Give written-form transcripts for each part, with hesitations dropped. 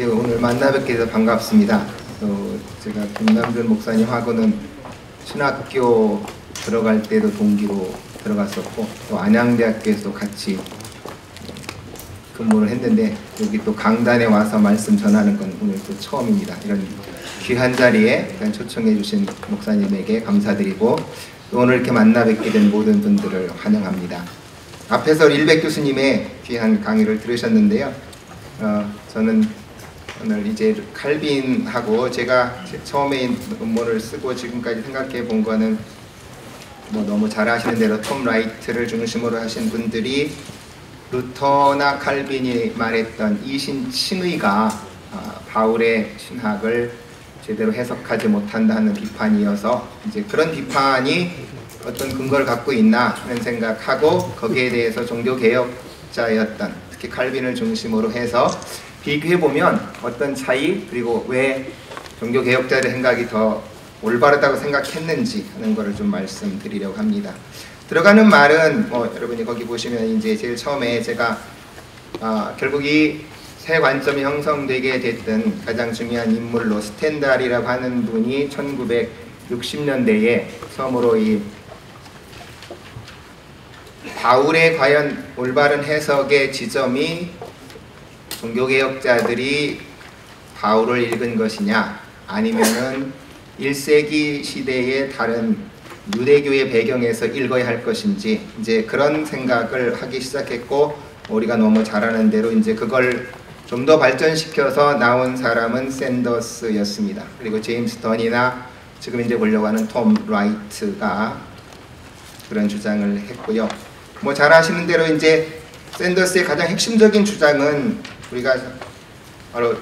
이렇게 오늘 만나 뵙게 돼서 반갑습니다. 제가 김남준 목사님하고는 신학교 들어갈 때도 동기로 들어갔었고 또 안양대학교에서 같이 근무를 했는데 여기 또 강단에 와서 말씀 전하는 건 오늘 또 처음입니다. 이런 귀한 자리에 초청해 주신 목사님에게 감사드리고 또 오늘 이렇게 만나 뵙게 된 모든 분들을 환영합니다. 앞에서 일백 교수님의 귀한 강의를 들으셨는데요. 저는 오늘 이제 칼빈하고 제가 처음에 논문을 쓰고 지금까지 생각해 본 거는 너무 잘 아시는 대로 톰 라이트를 중심으로 하신 분들이 루터나 칼빈이 말했던 이신칭의가 바울의 신학을 제대로 해석하지 못한다는 비판이어서 이제 그런 비판이 어떤 근거를 갖고 있나 하는 생각하고 거기에 대해서 종교개혁자였던 특히 칼빈을 중심으로 해서 비교해보면 어떤 차이 그리고 왜 종교개혁자의 생각이 더 올바르다고 생각했는지 하는 것을 좀 말씀드리려고 합니다. 들어가는 말은 여러분이 거기 보시면 이제 제일 처음에 제가 결국 이 새 관점이 형성되게 됐던 가장 중요한 인물로 스텐달이라고 하는 분이 1960년대에 처음으로 이 바울의 과연 올바른 해석의 지점이 종교개혁자들이 바울을 읽은 것이냐 아니면은 1세기 시대의 다른 유대교의 배경에서 읽어야 할 것인지 이제 그런 생각을 하기 시작했고 우리가 너무 잘 아는 대로 이제 그걸 좀 더 발전시켜서 나온 사람은 샌더스였습니다. 그리고 제임스 던이나 지금 이제 보려고 하는 톰 라이트가 그런 주장을 했고요. 잘 아시는 대로 이제 샌더스의 가장 핵심적인 주장은 우리가 바로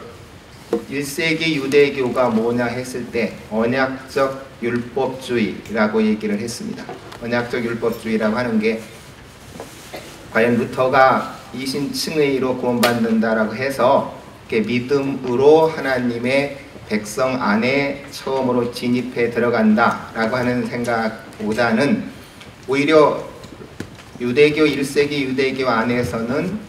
1세기 유대교가 뭐냐 했을 때 언약적 율법주의라고 얘기를 했습니다. 언약적 율법주의라고 하는 게 과연 루터가 이신칭의로 구원받는다라고 해서 믿음으로 하나님의 백성 안에 처음으로 진입해 들어간다라고 하는 생각보다는 오히려 유대교 1세기 유대교 안에서는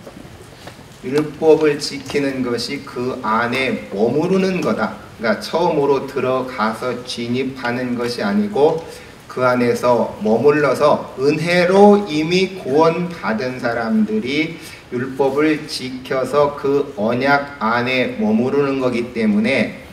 율법을 지키는 것이 그 안에 머무르는 거다. 그러니까 처음으로 들어가서 진입하는 것이 아니고 그 안에서 머물러서 은혜로 이미 구원받은 사람들이 율법을 지켜서 그 언약 안에 머무르는 거기 때문에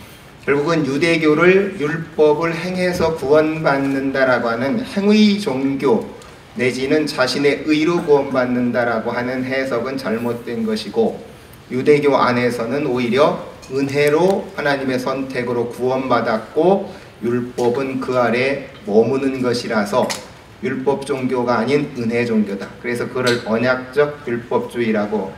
결국은 유대교를 율법을 행해서 구원받는다라고 하는 행위 종교 내지는 자신의 의로 구원받는다라고 하는 해석은 잘못된 것이고 유대교 안에서는 오히려 은혜로 하나님의 선택으로 구원받았고 율법은 그 아래 머무는 것이라서 율법 종교가 아닌 은혜 종교다. 그래서 그걸 언약적 율법주의라고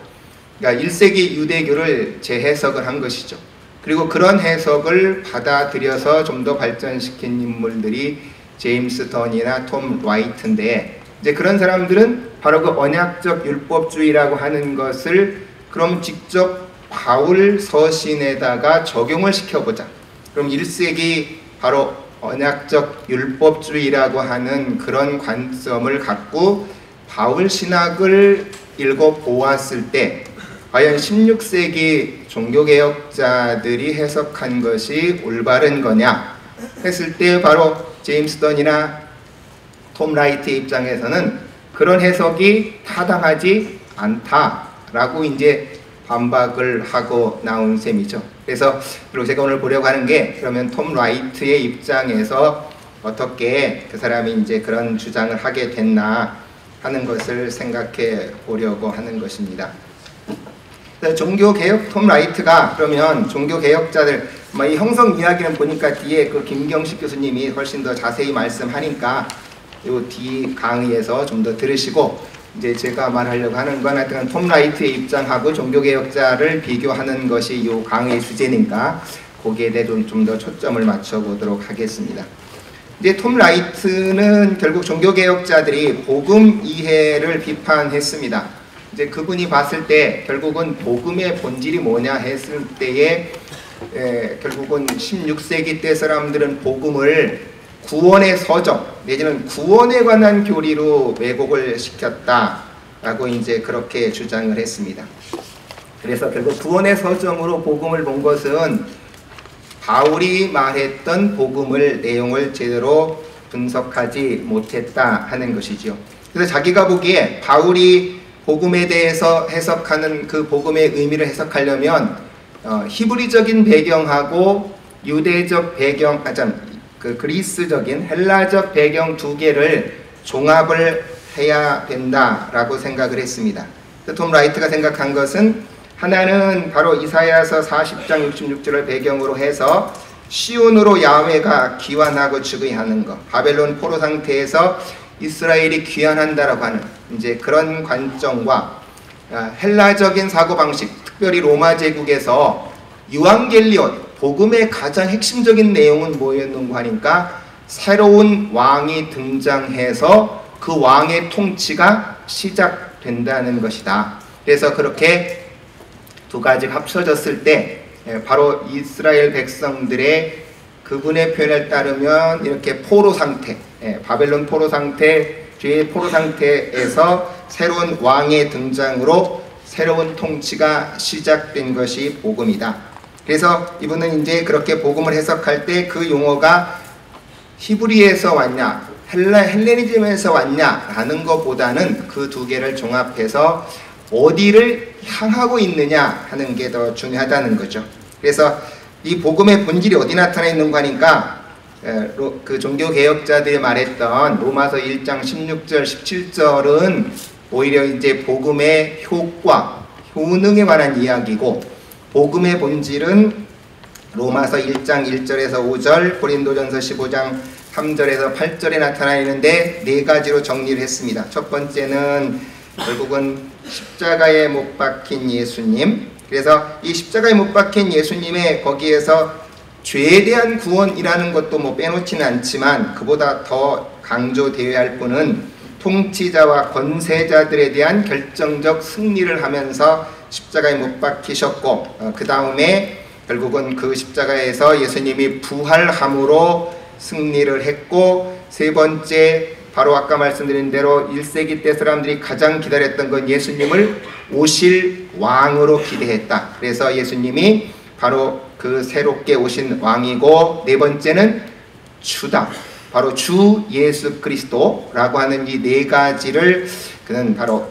그러니까 1세기 유대교를 재해석을 한 것이죠. 그리고 그런 해석을 받아들여서 좀 더 발전시킨 인물들이 제임스 던이나 톰 라이트인데 이제 그런 사람들은 바로 그 언약적 율법주의라고 하는 것을 그럼 직접 바울 서신에다가 적용을 시켜보자. 그럼 1세기 바로 언약적 율법주의라고 하는 그런 관점을 갖고 바울 신학을 읽어보았을 때 과연 16세기 종교개혁자들이 해석한 것이 올바른 거냐 했을 때 바로 제임스 던이나 톰 라이트의 입장에서는 그런 해석이 타당하지 않다라고 이제 반박을 하고 나온 셈이죠. 그래서 그리고 제가 오늘 보려고 하는 게 그러면 톰 라이트의 입장에서 어떻게 그 사람이 이제 그런 주장을 하게 됐나 하는 것을 생각해 보려고 하는 것입니다. 종교개혁 톰 라이트가 그러면 종교개혁자들 이 형성 이야기는 보니까 뒤에 그 김경식 교수님이 훨씬 더 자세히 말씀하니까 요 뒤 강의에서 좀 더 들으시고 이제 제가 말하려고 하는 건 하여튼 톰 라이트의 입장하고 종교개혁자를 비교하는 것이 이 강의의 주제니까 거기에 대해 좀 더 초점을 맞춰보도록 하겠습니다. 이제 톰 라이트는 결국 종교개혁자들이 복음 이해를 비판했습니다. 이제 그분이 봤을 때 결국은 복음의 본질이 뭐냐 했을 때에 결국은 16세기 때 사람들은 복음을 구원의 서적 내지는 구원에 관한 교리로 왜곡을 시켰다라고 이제 그렇게 주장을 했습니다. 그래서 결국 구원의 서점으로 복음을 본 것은 바울이 말했던 복음을 내용을 제대로 분석하지 못했다 하는 것이죠. 그래서 자기가 보기에 바울이 복음에 대해서 해석하는 그 복음의 의미를 해석하려면 히브리적인 배경하고 유대적 배경, 그리스적인 헬라적 배경 두 개를 종합을 해야 된다라고 생각을 했습니다. 톰 라이트가 생각한 것은 하나는 바로 이사야서 40장 66절을 배경으로 해서 시온으로 야훼가 귀환하고 즉위하는 것, 바벨론 포로 상태에서 이스라엘이 귀환한다라고 하는 이제 그런 관점과 헬라적인 사고방식, 특별히 로마 제국에서 유앙겔리온, 복음의 가장 핵심적인 내용은 뭐였는가 하니까 새로운 왕이 등장해서 그 왕의 통치가 시작된다는 것이다. 그래서 그렇게 두 가지가 합쳐졌을 때 바로 이스라엘 백성들의 그분의 표현을 따르면 이렇게 포로 상태, 바벨론 포로 상태, 뒤의 포로 상태에서 새로운 왕의 등장으로 새로운 통치가 시작된 것이 복음이다. 그래서 이분은 이제 그렇게 복음을 해석할 때 그 용어가 히브리에서 왔냐, 헬레니즘에서 왔냐라는 것보다는 그 두 개를 종합해서 어디를 향하고 있느냐 하는 게 더 중요하다는 거죠. 그래서 이 복음의 본질이 어디 나타나 있는가 하니까 그 종교개혁자들이 말했던 로마서 1장 16절 17절은 오히려 이제 복음의 효과, 효능에 관한 이야기고, 복음의 본질은 로마서 1장 1절에서 5절, 고린도전서 15장 3절에서 8절에 나타나 있는데 네 가지로 정리를 했습니다. 첫 번째는 결국은 십자가에 못 박힌 예수님. 그래서 이 십자가에 못 박힌 예수님의 거기에서 죄에 대한 구원이라는 것도 뭐 빼놓지는 않지만 그보다 더 강조되어야 할 분은 통치자와 권세자들에 대한 결정적 승리를 하면서 십자가에 못 박히셨고, 그 다음에 결국은 그 십자가에서 예수님이 부활함으로 승리를 했고, 세 번째 바로 아까 말씀드린 대로 1세기 때 사람들이 가장 기다렸던 건 예수님을 오실 왕으로 기대했다. 그래서 예수님이 바로 그 새롭게 오신 왕이고, 네 번째는 주다. 바로 주 예수 그리스도라고 하는 이 네 가지를 그는 바로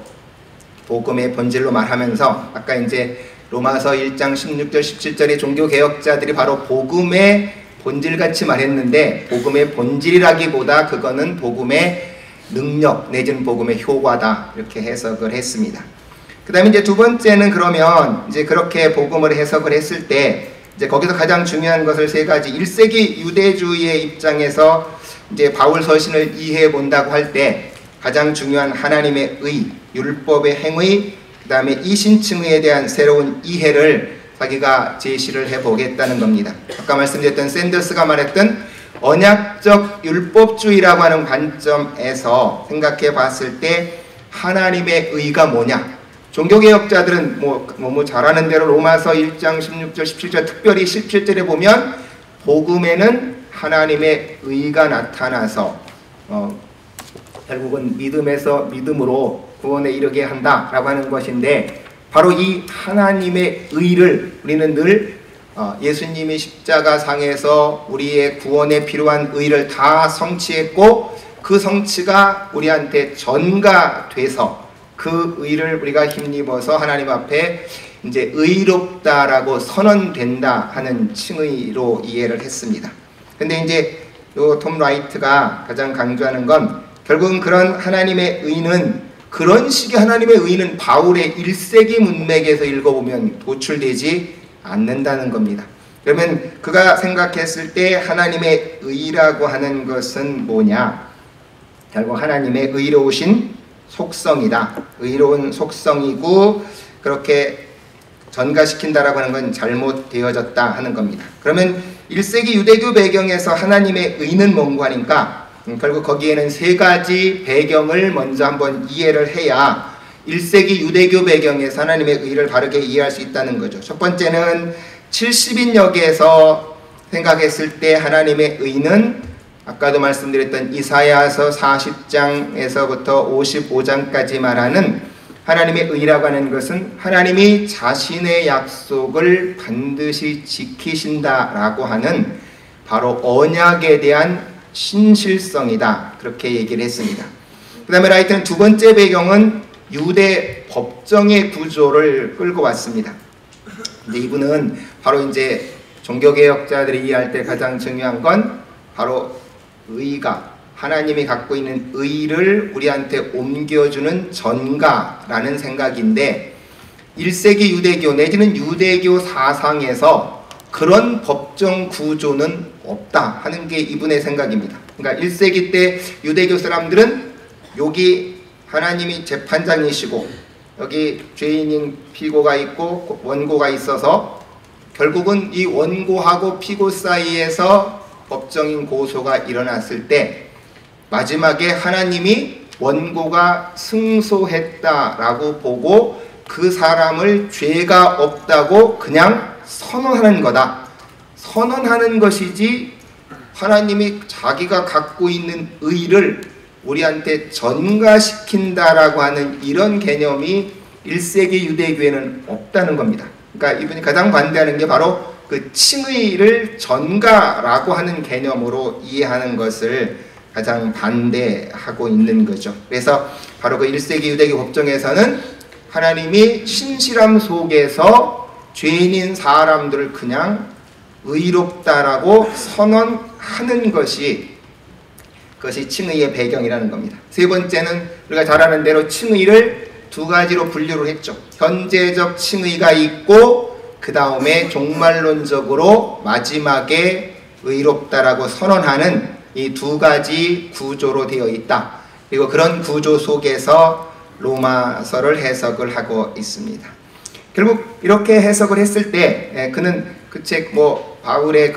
복음의 본질로 말하면서, 아까 이제 로마서 1장 16절 17절의 종교개혁자들이 바로 복음의 본질같이 말했는데, 복음의 본질이라기보다 그거는 복음의 능력 내지는 복음의 효과다, 이렇게 해석을 했습니다. 그 다음에 이제 두 번째는 그러면 이제 그렇게 복음을 해석을 했을 때 이제 거기서 가장 중요한 것을 세 가지, 1세기 유대주의의 입장에서 이제 바울 서신을 이해해 본다고 할 때 가장 중요한 하나님의 의, 율법의 행의, 그 다음에 이신층의에 대한 새로운 이해를 자기가 제시를 해보겠다는 겁니다. 아까 말씀드렸던 샌더스가 말했던 언약적 율법주의라고 하는 관점에서 생각해 봤을 때 하나님의 의가 뭐냐? 종교개혁자들은 뭐 잘하는 대로 로마서 1장 16절 17절 특별히 17절에 보면 복음에는 하나님의 의가 나타나서 결국은 믿음에서 믿음으로 구원에 이르게 한다라고 하는 것인데, 바로 이 하나님의 의를 우리는 늘 예수님이 십자가상에서 우리의 구원에 필요한 의를 다 성취했고, 그 성취가 우리한테 전가돼서 그 의를 우리가 힘입어서 하나님 앞에 이제 의롭다라고 선언된다 하는 칭의로 이해를 했습니다. 근데 이제 요 톰 라이트가 가장 강조하는 건 결국은 그런 하나님의 의는, 그런 식의 하나님의 의는 바울의 1세기 문맥에서 읽어보면 도출되지 않는다는 겁니다. 그러면 그가 생각했을 때 하나님의 의라고 하는 것은 뭐냐? 결국 하나님의 의로우신 속성이다. 의로운 속성이고 그렇게 전가시킨다라고 하는 건 잘못되어졌다 하는 겁니다. 그러면 1세기 유대교 배경에서 하나님의 의는 뭔가 하니까 결국 거기에는 세 가지 배경을 먼저 한번 이해를 해야 1세기 유대교 배경에서 하나님의 의를 바르게 이해할 수 있다는 거죠. 첫 번째는 70인역에서 생각했을 때 하나님의 의는 아까도 말씀드렸던 이사야서 40장에서부터 55장까지 말하는 하나님의 의라고 하는 것은 하나님이 자신의 약속을 반드시 지키신다라고 하는 바로 언약에 대한 신실성이다. 그렇게 얘기를 했습니다. 그 다음에 라이트는 두 번째 배경은 유대 법정의 구조를 끌고 왔습니다. 근데 이분은 바로 이제 종교개혁자들이 이해할 때 가장 중요한 건 바로 의가, 하나님이 갖고 있는 의를 우리한테 옮겨주는 전가라는 생각인데 1세기 유대교 내지는 유대교 사상에서 그런 법정 구조는 없다 하는 게 이분의 생각입니다. 그러니까 1세기 때 유대교 사람들은 여기 하나님이 재판장이시고 여기 죄인인 피고가 있고 원고가 있어서 결국은 이 원고하고 피고 사이에서 법정인 고소가 일어났을 때 마지막에 하나님이 원고가 승소했다라고 보고 그 사람을 죄가 없다고 그냥 선언하는 거다. 선언하는 것이지 하나님이 자기가 갖고 있는 의를 우리한테 전가시킨다라고 하는 이런 개념이 1세기 유대교에는 없다는 겁니다. 그러니까 이분이 가장 반대하는 게 바로 그 칭의를 전가라고 하는 개념으로 이해하는 것을 가장 반대하고 있는 거죠. 그래서 바로 그 1세기 유대교 법정에서는 하나님이 신실함 속에서 죄인인 사람들을 그냥 의롭다라고 선언하는 것이 그것이 칭의의 배경이라는 겁니다. 세 번째는 우리가 잘 아는 대로 칭의를 두 가지로 분류를 했죠. 현재적 칭의가 있고 그 다음에 종말론적으로 마지막에 의롭다라고 선언하는 이 두 가지 구조로 되어 있다. 그리고 그런 구조 속에서 로마서를 해석을 하고 있습니다. 결국 이렇게 해석을 했을 때 그는 그 책 바울이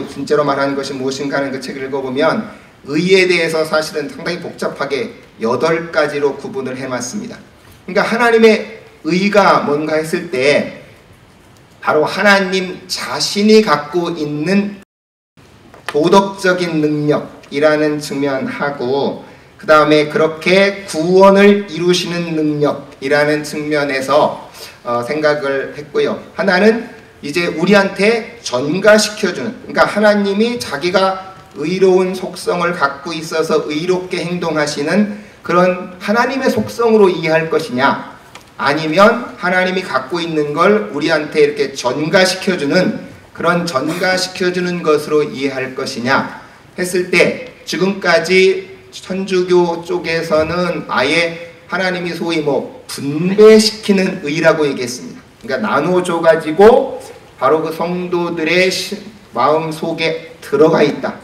진짜로 말하는 것이 무엇인가 하는 그 책을 읽어보면 의에 대해서 사실은 상당히 복잡하게 8가지로 구분을 해놨습니다. 그러니까 하나님의 의가 뭔가 했을 때 바로 하나님 자신이 갖고 있는 도덕적인 능력이라는 측면하고 그 다음에 그렇게 구원을 이루시는 능력이라는 측면에서 생각을 했고요. 하나는 이제 우리한테 전가시켜주는, 그러니까 하나님이 자기가 의로운 속성을 갖고 있어서 의롭게 행동하시는 그런 하나님의 속성으로 이해할 것이냐, 아니면 하나님이 갖고 있는 걸 우리한테 이렇게 전가시켜주는 그런 전가시켜주는 것으로 이해할 것이냐 했을 때 지금까지 천주교 쪽에서는 아예 하나님이 소위 분배시키는 의라고 얘기했습니다. 그러니까 나눠줘가지고 바로 그 성도들의 마음 속에 들어가 있다.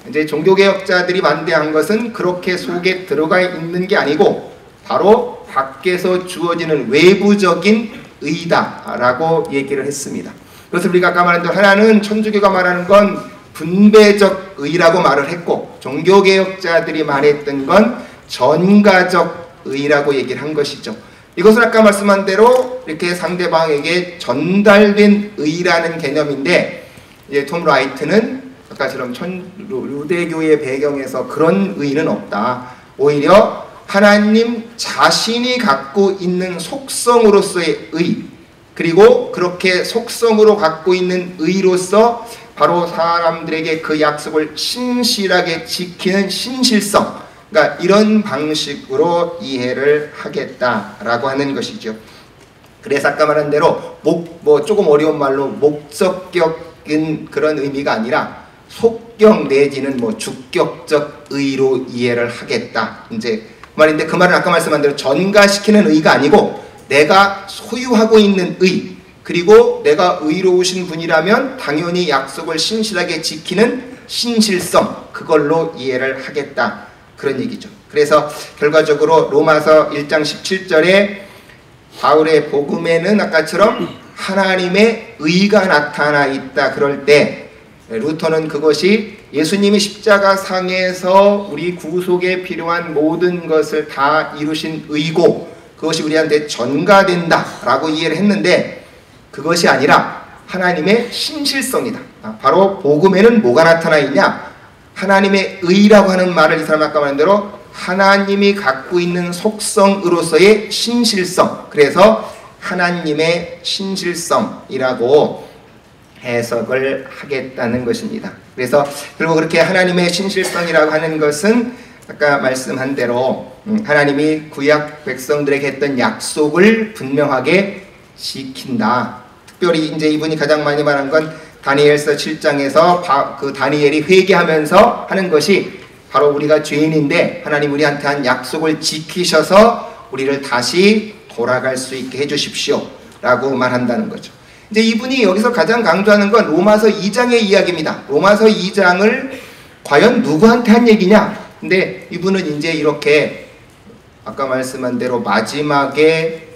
이제 종교개혁자들이 반대한 것은 그렇게 속에 들어가 있는 게 아니고 바로 밖에서 주어지는 외부적인 의다라고 얘기를 했습니다. 그래서 우리가 아까 말한 대로 하나는 천주교가 말하는 건 분배적 의라고 말을 했고 종교개혁자들이 말했던 건 전가적 의라고 얘기를 한 것이죠. 이것은 아까 말씀한 대로 이렇게 상대방에게 전달된 의라는 개념인데 이제 톰 라이트는 아까처럼 유대교의 배경에서 그런 의는 없다. 오히려 하나님 자신이 갖고 있는 속성으로서의 의, 그리고 그렇게 속성으로 갖고 있는 의로서 바로 사람들에게 그 약속을 신실하게 지키는 신실성, 그러니까 이런 방식으로 이해를 하겠다라고 하는 것이죠. 그래서 아까 말한 대로 조금 어려운 말로 목적격인 그런 의미가 아니라 속격 내지는 주격적 의로 이해를 하겠다. 이제 그 말인데 그 말은 아까 말씀한 대로 전가시키는 의가 아니고 내가 소유하고 있는 의, 그리고 내가 의로우신 분이라면 당연히 약속을 신실하게 지키는 신실성, 그걸로 이해를 하겠다. 그런 얘기죠. 그래서 결과적으로 로마서 1장 17절에 바울의 복음에는 아까처럼 하나님의 의가 나타나 있다. 그럴 때 루터는 그것이 예수님이 십자가상에서 우리 구속에 필요한 모든 것을 다 이루신 의고 그것이 우리한테 전가된다 라고 이해를 했는데 그것이 아니라 하나님의 신실성이다. 바로 복음에는 뭐가 나타나 있냐? 하나님의 의라고 하는 말을 이 사람 아까 말한 대로 하나님이 갖고 있는 속성으로서의 신실성, 그래서 하나님의 신실성이라고 해석을 하겠다는 것입니다. 그래서 결국 그렇게 하나님의 신실성이라고 하는 것은 아까 말씀한 대로 하나님이 구약 백성들에게 했던 약속을 분명하게 지킨다. 특별히 이제 이분이 가장 많이 말한 건 다니엘서 7장에서 그 다니엘이 회개하면서 하는 것이 바로 우리가 죄인인데 하나님 우리한테 한 약속을 지키셔서 우리를 다시 돌아갈 수 있게 해주십시오 라고 말한다는 거죠. 이제 이분이 여기서 가장 강조하는 건 로마서 2장의 이야기입니다. 로마서 2장을 과연 누구한테 한 얘기냐? 근데 이분은 이제 이렇게 아까 말씀한 대로 마지막에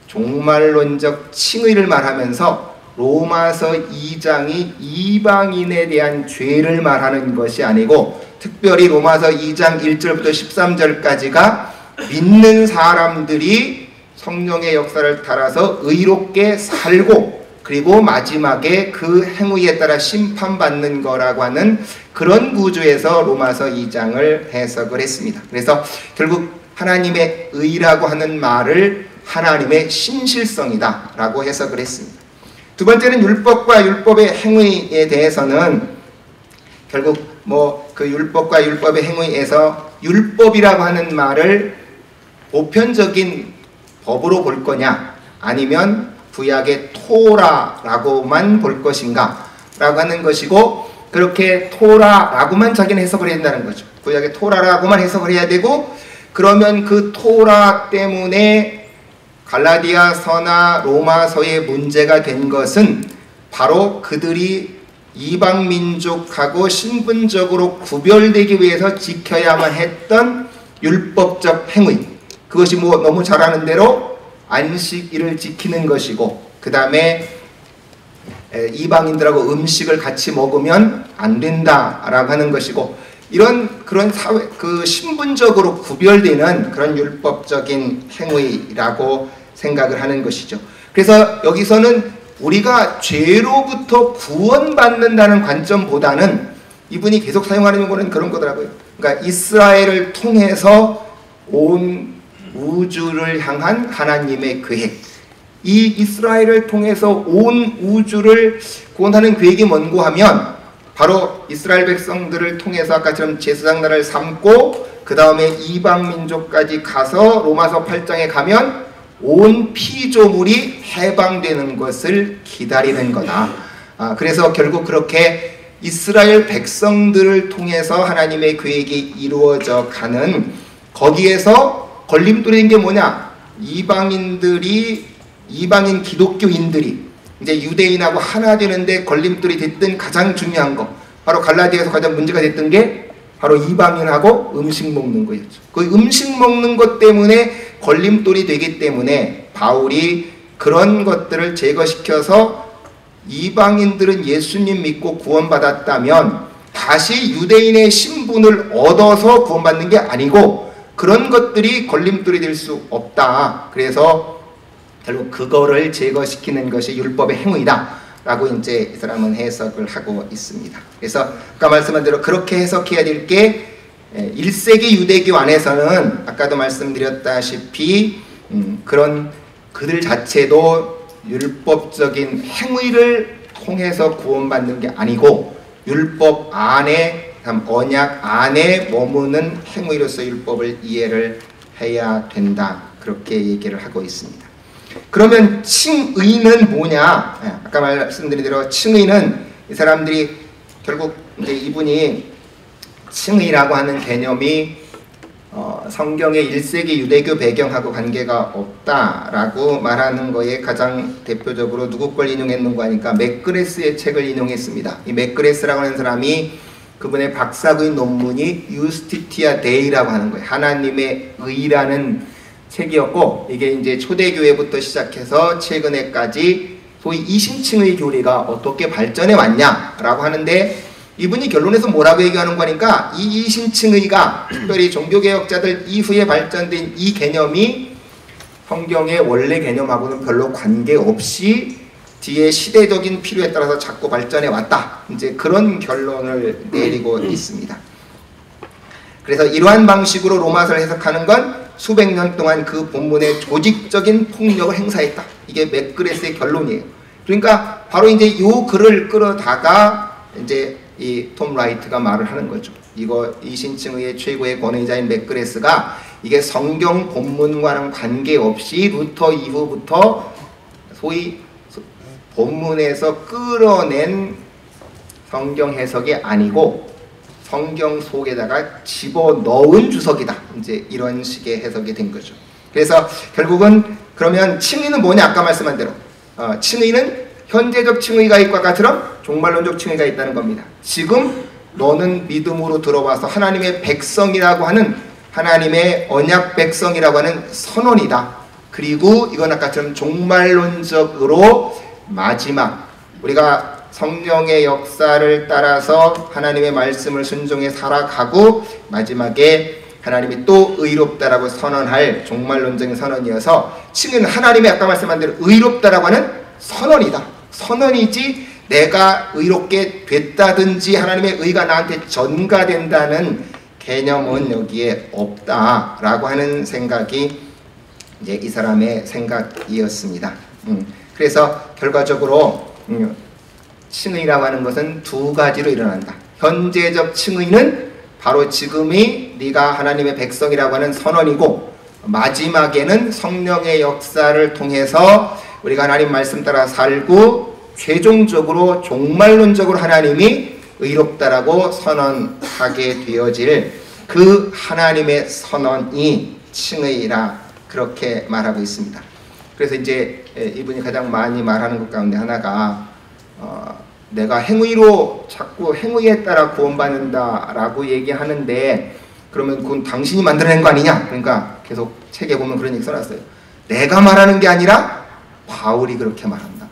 종말론적 칭의를 말하면서 로마서 2장이 이방인에 대한 죄를 말하는 것이 아니고 특별히 로마서 2장 1절부터 13절까지가 믿는 사람들이 성령의 역사를 따라서 의롭게 살고 그리고 마지막에 그 행위에 따라 심판받는 거라고 하는 그런 구조에서 로마서 2장을 해석을 했습니다. 그래서 결국 하나님의 의라고 하는 말을 하나님의 신실성이다 라고 해석을 했습니다. 두 번째는 율법과 율법의 행위에 대해서는 결국 그 율법과 율법의 행위에서 율법이라고 하는 말을 보편적인 법으로 볼 거냐 아니면 구약의 토라라고만 볼 것인가 라고 하는 것이고 그렇게 토라라고만 자기는 해석을 해야 된다는 거죠. 구약의 토라라고만 해석을 해야 되고 그러면 그 토라 때문에 갈라디아서나 로마서의 문제가 된 것은 바로 그들이 이방민족하고 신분적으로 구별되기 위해서 지켜야만 했던 율법적 행위, 그것이 너무 잘 아는 대로 안식일을 지키는 것이고 그 다음에 이방인들하고 음식을 같이 먹으면 안 된다라고 하는 것이고 그런 사회 신분적으로 구별되는 그런 율법적인 행위라고 생각을 하는 것이죠. 그래서 여기서는 우리가 죄로부터 구원받는다는 관점보다는 이분이 계속 사용하는 용어는 그런 거더라고요. 그러니까 이스라엘을 통해서 온 우주를 향한 하나님의 계획, 이 이스라엘을 통해서 온 우주를 구원하는 계획이 뭔고 하면 바로 이스라엘 백성들을 통해서 아까처럼 제사장 나라를 삼고 그 다음에 이방 민족까지 가서 로마서 8장에 가면 온 피조물이 해방되는 것을 기다리는 거다. 그래서 결국 그렇게 이스라엘 백성들을 통해서 하나님의 계획이 이루어져 가는 거기에서 걸림돌인 게 뭐냐? 이방인 기독교인들이 이제 유대인하고 하나 되는데 걸림돌이 됐던 가장 중요한 거 바로 갈라디아에서 가장 문제가 됐던 게 바로 이방인하고 음식 먹는 거였죠. 그 음식 먹는 것 때문에 걸림돌이 되기 때문에 바울이 그런 것들을 제거시켜서 이방인들은 예수님 믿고 구원받았다면 다시 유대인의 신분을 얻어서 구원받는 게 아니고 그런 것들이 걸림돌이 될 수 없다. 그래서 결국 그거를 제거시키는 것이 율법의 행위다 라고 이제 이 사람은 해석을 하고 있습니다. 그래서 아까 말씀한 대로 그렇게 해석해야 될 게 1세기 유대교 안에서는 아까도 말씀드렸다시피 그런 그들 자체도 율법적인 행위를 통해서 구원받는 게 아니고 율법 안에 언약 안에 머무는 행위로서 율법을 이해를 해야 된다. 그렇게 얘기를 하고 있습니다. 그러면 칭의는 뭐냐? 아까 말씀드린 대로 칭의는 이 사람들이 결국 이제 이분이 칭의라고 하는 개념이 성경의 1세기 유대교 배경하고 관계가 없다라고 말하는 거에 가장 대표적으로 누구 걸 인용했는가 하니까 맥그레스의 책을 인용했습니다. 이 맥그레스라고 하는 사람이 그분의 박사학위 논문이 유스티티아 데이라고 하는 거예요. 하나님의 의라는 책이었고 이게 이제 초대교회부터 시작해서 최근에까지 소위 이신칭의 교리가 어떻게 발전해 왔냐라고 하는데 이분이 결론에서 뭐라고 얘기하는 거니까 이 이신칭의가 특별히 종교개혁자들 이후에 발전된 이 개념이 성경의 원래 개념하고는 별로 관계없이 뒤에 시대적인 필요에 따라서 자꾸 발전해 왔다. 이제 그런 결론을 내리고 있습니다. 그래서 이러한 방식으로 로마서를 해석하는 건 수백 년 동안 그 본문의 조직적인 폭력을 행사했다. 이게 맥그레스의 결론이에요. 그러니까 바로 이제 이 글을 끌어다가 이제 이 톰 라이트가 말을 하는 거죠. 이거 이신층의 최고의 권위자인 맥그레스가 이게 성경 본문과는 관계없이 루터 이후부터 소위 본문에서 끌어낸 성경 해석이 아니고 성경 속에다가 집어넣은 주석이다. 이제 이런 식의 해석이 된 거죠. 그래서 결국은 그러면 칭의는 뭐냐? 아까 말씀한 대로 칭의는 현재적 칭의가 있고 아까처럼 종말론적 칭의가 있다는 겁니다. 지금 너는 믿음으로 들어와서 하나님의 백성이라고 하는 하나님의 언약 백성이라고 하는 선언이다. 그리고 이건 아까처럼 종말론적으로 마지막 우리가 성령의 역사를 따라서 하나님의 말씀을 순종해 살아가고 마지막에 하나님이 또 의롭다라고 선언할 종말론적인 선언이어서 칭의는 하나님의 아까 말씀한 대로 의롭다라고 하는 선언이다. 선언이지 내가 의롭게 됐다든지 하나님의 의가 나한테 전가된다는 개념은 여기에 없다라고 하는 생각이 이제 이 사람의 생각이었습니다. 그래서 결과적으로 칭의라고 하는 것은 두 가지로 일어난다. 현재적 칭의는 바로 지금이 네가 하나님의 백성이라고 하는 선언이고 마지막에는 성령의 역사를 통해서 우리가 하나님 말씀 따라 살고 최종적으로 종말론적으로 하나님이 의롭다라고 선언하게 되어질 그 하나님의 선언이 칭의라 그렇게 말하고 있습니다. 그래서 이제 이분이 가장 많이 말하는 것 가운데 하나가 내가 행위로 자꾸 행위에 따라 구원받는다라고 얘기하는데 그러면 그건 당신이 만들어낸 거 아니냐? 그러니까 계속 책에 보면 그런 얘기 써놨어요. 내가 말하는 게 아니라 바울이 그렇게 말한다.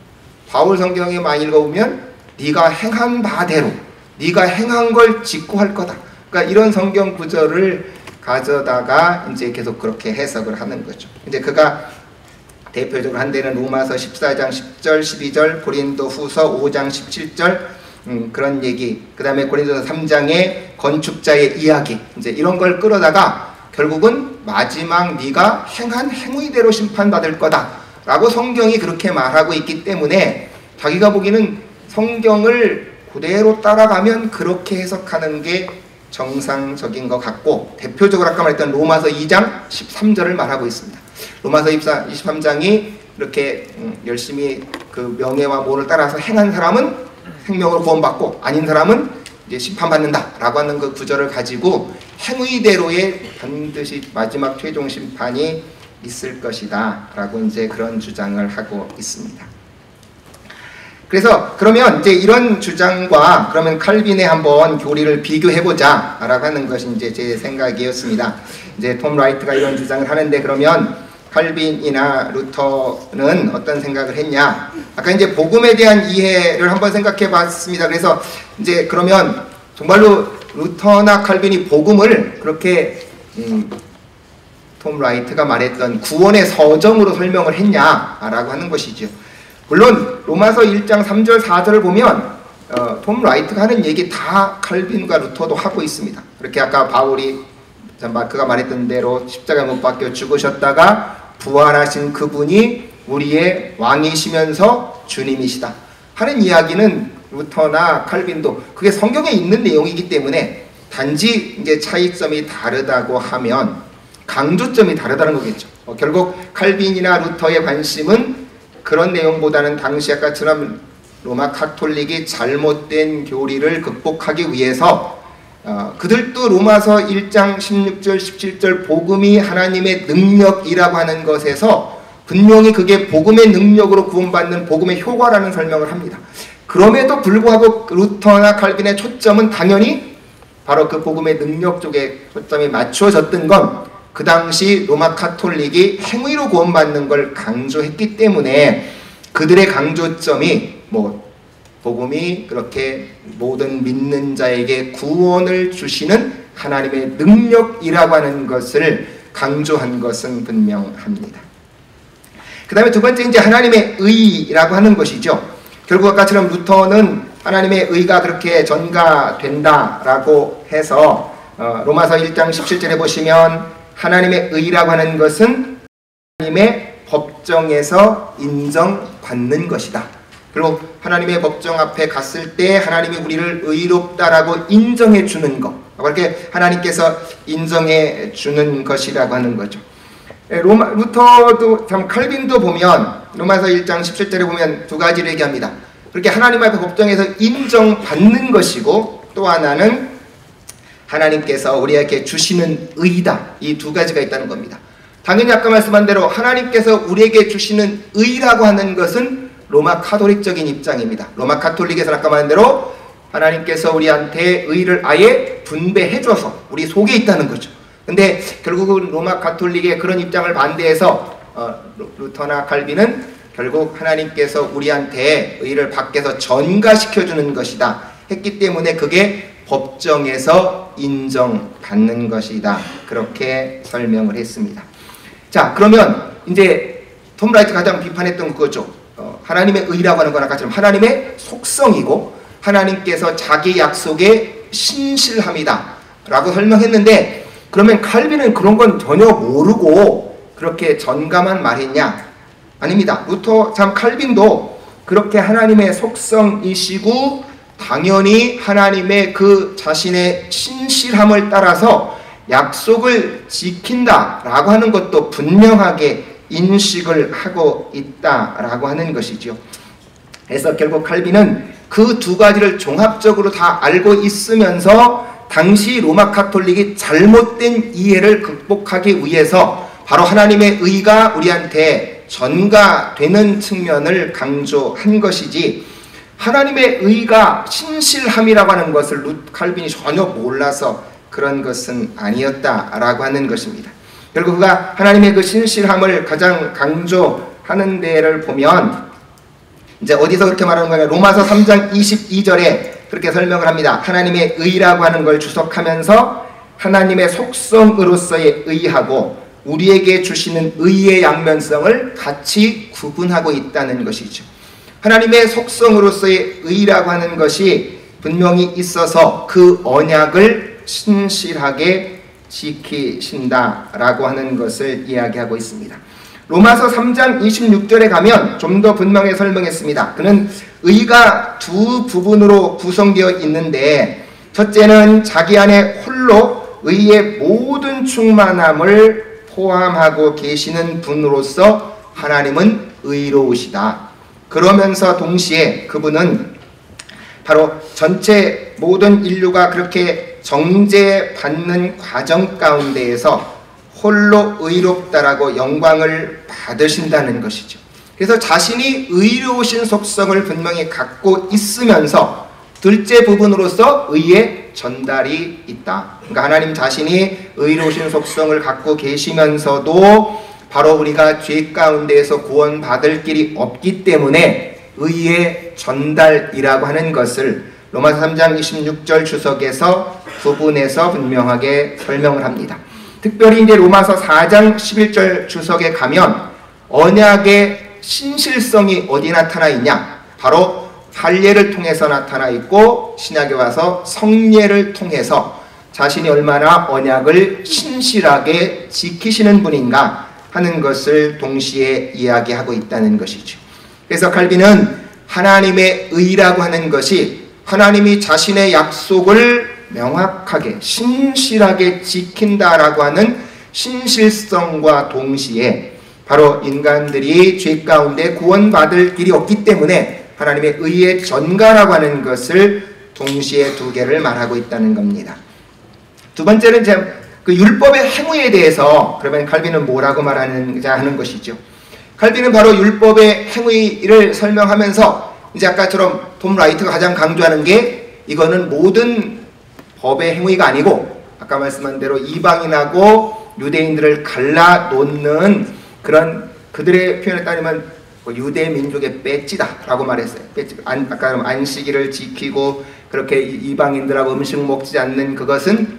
바울 성경에 많이 읽어보면 네가 행한 바대로 네가 행한 걸 직구할 거다. 그러니까 이런 성경 구절을 가져다가 이제 계속 그렇게 해석을 하는 거죠. 이제 그가 대표적으로 한 데는 로마서 14장 10절 12절 고린도 후서 5장 17절 그런 얘기 그 다음에 고린도서 3장의 건축자의 이야기 이제 이런 걸 끌어다가 결국은 마지막 네가 행한 행위대로 심판받을 거다 라고 성경이 그렇게 말하고 있기 때문에 자기가 보기에는 성경을 그대로 따라가면 그렇게 해석하는 게 정상적인 것 같고 대표적으로 아까 말했던 로마서 2장 13절을 말하고 있습니다. 로마서 23장이 이렇게 열심히 그 명예와 모를 따라서 행한 사람은 생명으로 구원받고 아닌 사람은 이제 심판받는다 라고 하는 그 구절을 가지고 행위대로의 반드시 마지막 최종 심판이 있을 것이다 라고 이제 그런 주장을 하고 있습니다. 그래서 그러면 이제 이런 주장과 그러면 칼빈의 한번 교리를 비교해보자 라고 하는 것이 이제 제 생각이었습니다. 이제 톰 라이트가 이런 주장을 하는데 그러면 칼빈이나 루터는 어떤 생각을 했냐? 아까 이제 복음에 대한 이해를 한번 생각해 봤습니다. 그래서 이제 그러면 정말로 루터나 칼빈이 복음을 그렇게 톰 라이트가 말했던 구원의 서정으로 설명을 했냐라고 하는 것이죠. 물론 로마서 1장 3절 4절을 보면 톰 라이트가 하는 얘기 다 칼빈과 루터도 하고 있습니다. 그렇게 아까 바울이 그가 말했던 대로 십자가에 못 박혀 죽으셨다가 부활하신 그분이 우리의 왕이시면서 주님이시다 하는 이야기는 루터나 칼빈도 그게 성경에 있는 내용이기 때문에 단지 이제 차이점이 다르다고 하면 강조점이 다르다는 거겠죠. 결국 칼빈이나 루터의 관심은 그런 내용보다는 당시 아까처럼 로마 카톨릭이 잘못된 교리를 극복하기 위해서 그들도 로마서 1장 16절 17절 복음이 하나님의 능력이라고 하는 것에서 분명히 그게 복음의 능력으로 구원받는 복음의 효과라는 설명을 합니다. 그럼에도 불구하고 루터나 칼빈의 초점은 당연히 바로 그 복음의 능력 쪽에 초점이 맞춰졌던 건 그 당시 로마 카톨릭이 행위로 구원받는 걸 강조했기 때문에 그들의 강조점이 복음이 그렇게 모든 믿는 자에게 구원을 주시는 하나님의 능력이라고 하는 것을 강조한 것은 분명합니다. 그 다음에 두 번째 이제 하나님의 의라고 하는 것이죠. 결국 아까처럼 루터는 하나님의 의가 그렇게 전가된다라고 해서 로마서 1장 17절에 보시면 하나님의 의라고 하는 것은 하나님의 법정에서 인정받는 것이다. 그리고 하나님의 법정 앞에 갔을 때 하나님이 우리를 의롭다라고 인정해 주는 것, 그렇게 하나님께서 인정해 주는 것이라고 하는 거죠. 루터도 참 칼빈도 보면 로마서 1장 17절에 보면 두 가지를 얘기합니다. 그렇게 하나님 앞에 법정에서 인정받는 것이고, 또 하나는 하나님께서 우리에게 주시는 의다. 이 두 가지가 있다는 겁니다. 당연히 아까 말씀한 대로 하나님께서 우리에게 주시는 의라고 하는 것은 로마 카톨릭적인 입장입니다. 로마 카톨릭에서는 아까 말한 대로 하나님께서 우리한테 의를 아예 분배해줘서 우리 속에 있다는 거죠. 근데 결국은 로마 카톨릭의 그런 입장을 반대해서 루터나 칼빈은 결국 하나님께서 우리한테 의를 밖에서 전가시켜주는 것이다 했기 때문에 그게 법정에서 인정받는 것이다, 그렇게 설명을 했습니다. 자, 그러면 이제 톰 라이트가 가장 비판했던 그거죠. 하나님의 의라고 하는 건 아까처럼 하나님의 속성이고 하나님께서 자기 약속에 신실함이다 라고 설명했는데, 그러면 칼빈은 그런 건 전혀 모르고 그렇게 전감한 말했냐? 아닙니다. 루터 참 칼빈도 그렇게 하나님의 속성이시고 당연히 하나님의 그 자신의 신실함을 따라서 약속을 지킨다라고 하는 것도 분명하게 인식을 하고 있다라고 하는 것이죠. 그래서 결국 칼빈은 그 두 가지를 종합적으로 다 알고 있으면서 당시 로마 카톨릭이 잘못된 이해를 극복하기 위해서 바로 하나님의 의가 우리한테 전가되는 측면을 강조한 것이지, 하나님의 의가 신실함이라고 하는 것을 칼빈이 전혀 몰라서 그런 것은 아니었다라고 하는 것입니다. 결국 그가 하나님의 그 신실함을 가장 강조하는 데를 보면 이제 어디서 그렇게 말하는 거냐, 로마서 3장 22절에 그렇게 설명을 합니다. 하나님의 의라고 하는 걸 주석하면서 하나님의 속성으로서의 의하고 우리에게 주시는 의의 양면성을 같이 구분하고 있다는 것이죠. 하나님의 속성으로서의 의라고 하는 것이 분명히 있어서 그 언약을 신실하게 지키신다라고 하는 것을 이야기하고 있습니다. 로마서 3장 26절에 가면 좀 더 분명히 설명했습니다. 그는 의가 두 부분으로 구성되어 있는데, 첫째는 자기 안에 홀로 의의 모든 충만함을 포함하고 계시는 분으로서 하나님은 의로우시다. 그러면서 동시에 그분은 바로 전체 모든 인류가 그렇게 정죄받는 과정 가운데에서 홀로 의롭다라고 영광을 받으신다는 것이죠. 그래서 자신이 의로우신 속성을 분명히 갖고 있으면서 둘째 부분으로서 의의 전달이 있다. 그러니까 하나님 자신이 의로우신 속성을 갖고 계시면서도 바로 우리가 죄 가운데에서 구원받을 길이 없기 때문에 의의 전달이라고 하는 것을 로마서 3장 26절 주석에서 구분해서 분명하게 설명을 합니다. 특별히 이제 로마서 4장 11절 주석에 가면 언약의 신실성이 어디 나타나 있냐? 바로 할례를 통해서 나타나 있고, 신약에 와서 성례를 통해서 자신이 얼마나 언약을 신실하게 지키시는 분인가 하는 것을 동시에 이야기하고 있다는 것이죠. 그래서 칼빈은 하나님의 의라고 하는 것이 하나님이 자신의 약속을 명확하게 신실하게 지킨다라고 하는 신실성과 동시에 바로 인간들이 죄 가운데 구원받을 길이 없기 때문에 하나님의 의의 전가라고 하는 것을 동시에 두 개를 말하고 있다는 겁니다. 두 번째는 그 율법의 행위에 대해서 그러면 칼빈은 뭐라고 말하는가 하는 것이죠. 칼빈은 바로 율법의 행위를 설명하면서 이제 아까처럼 톰 라이트가 가장 강조하는 게 이거는 모든 법의 행위가 아니고 아까 말씀한 대로 이방인하고 유대인들을 갈라놓는 그런 그들의 표현에 따르면 유대 민족의 배지다라고 말했어요. 아까 안식일을 지키고 그렇게 이방인들하고 음식 먹지 않는 그것은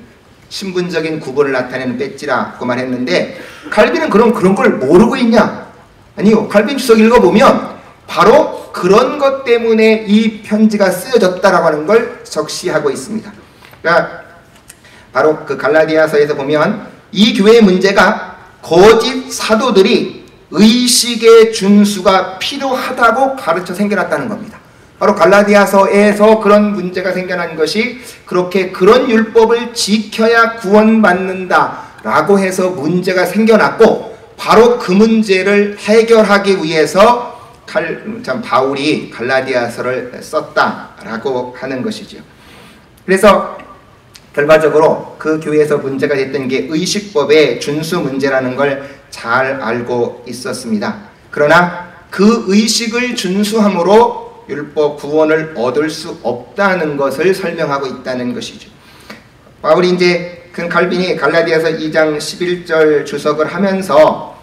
신분적인 구분을 나타내는 배지라고 말했는데, 칼빈은 그런 걸 모르고 있냐? 아니요. 칼빈 주석 읽어보면 바로 그런 것 때문에 이 편지가 쓰여졌다라고 하는 걸 적시하고 있습니다. 그러니까 바로 그 갈라디아서에서 보면 이 교회의 문제가 거짓 사도들이 의식의 준수가 필요하다고 가르쳐 생겨났다는 겁니다. 바로 갈라디아서에서 그런 문제가 생겨난 것이 그렇게 그런 율법을 지켜야 구원받는다 라고 해서 문제가 생겨났고, 바로 그 문제를 해결하기 위해서 바울이 갈라디아서를 썼다라고 하는 것이죠. 그래서 결과적으로 그 교회에서 문제가 됐던 게 의식법의 준수 문제라는 걸 잘 알고 있었습니다. 그러나 그 의식을 준수함으로 율법 구원을 얻을 수 없다는 것을 설명하고 있다는 것이죠. 바울이 이제 그 칼빈이 갈라디아서 2장 11절 주석을 하면서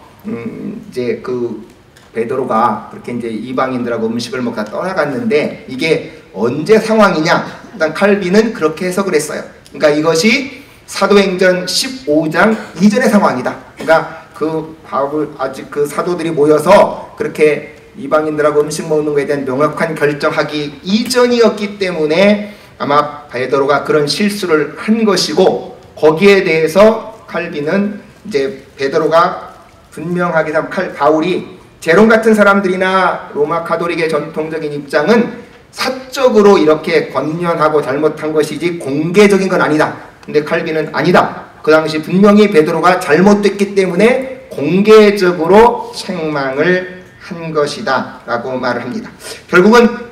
이제 그 베드로가 그렇게 이제 이방인들하고 음식을 먹다 떠나갔는데 이게 언제 상황이냐? 일단 칼빈은 그렇게 해석을 했어요. 그러니까 이것이 사도행전 15장 이전의 상황이다. 그러니까 그 바울 아직 그 사도들이 모여서 그렇게 이방인들하고 음식 먹는 것에 대한 명확한 결정하기 이전이었기 때문에 아마 베드로가 그런 실수를 한 것이고, 거기에 대해서 칼빈은 이제 베드로가 분명하게 바울이 제롬 같은 사람들이나 로마 가톨릭의 전통적인 입장은 사적으로 이렇게 권면하고 잘못한 것이지 공개적인 건 아니다. 근데 칼빈은 아니다. 그 당시 분명히 베드로가 잘못됐기 때문에 공개적으로 책망을 한 것이다 라고 말을 합니다. 결국은